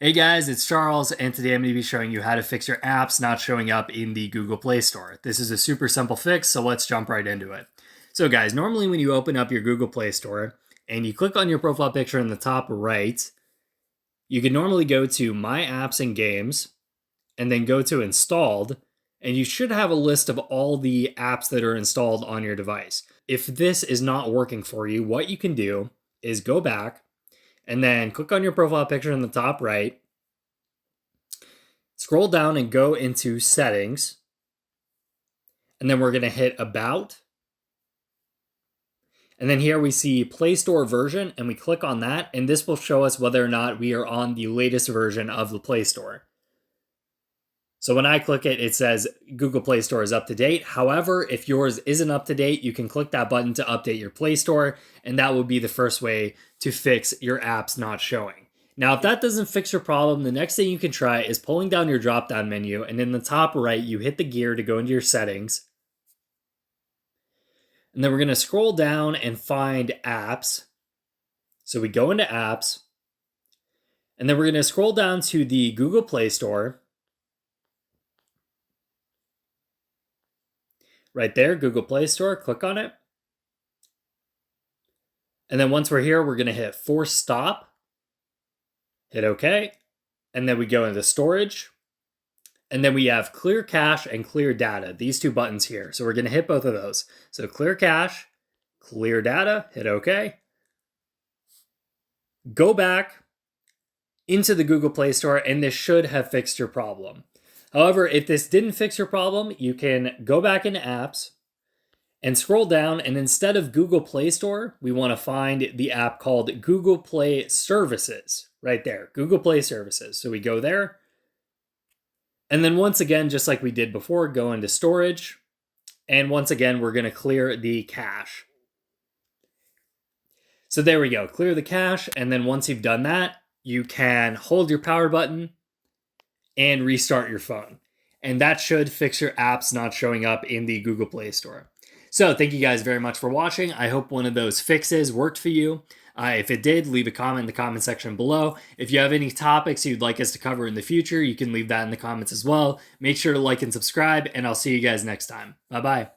Hey guys, it's Charles, and today I'm going to be showing you how to fix your apps not showing up in the Google Play Store. This is a super simple fix, so let's jump right into it. So guys, normally when you open up your Google Play Store and you click on your profile picture in the top right, you can normally go to My Apps and Games, and then go to Installed, and you should have a list of all the apps that are installed on your device. If this is not working for you, what you can do is go back and then click on your profile picture in the top right. Scroll down and go into Settings. And then we're going to hit About. And then here we see Play Store version, and we click on that, and this will show us whether or not we are on the latest version of the Play Store. So when I click it, it says Google Play Store is up to date. However, if yours isn't up to date, you can click that button to update your Play Store, and that will be the first way to fix your apps not showing. Now, if that doesn't fix your problem, the next thing you can try is pulling down your drop-down menu, and in the top right, you hit the gear to go into your settings. And then we're going to scroll down and find apps. So we go into apps, and then we're going to scroll down to the Google Play Store. Right there, Google Play Store, click on it. And then once we're here, we're going to hit Force Stop, hit OK, and then we go into Storage, and then we have Clear Cache and Clear Data, these two buttons here. So we're going to hit both of those. So Clear Cache, Clear Data, hit OK. Go back into the Google Play Store, and this should have fixed your problem. However, if this didn't fix your problem, you can go back into apps and scroll down, and instead of Google Play Store, we want to find the app called Google Play Services. Right there, Google Play Services. So we go there. And then once again, just like we did before, go into Storage. And once again, we're going to clear the cache. So there we go, clear the cache. And then once you've done that, you can hold your power button and restart your phone. And that should fix your apps not showing up in the Google Play Store. So thank you guys very much for watching. I hope one of those fixes worked for you. If it did, leave a comment in the comment section below. If you have any topics you'd like us to cover in the future, you can leave that in the comments as well. Make sure to like and subscribe, and I'll see you guys next time. Bye-bye.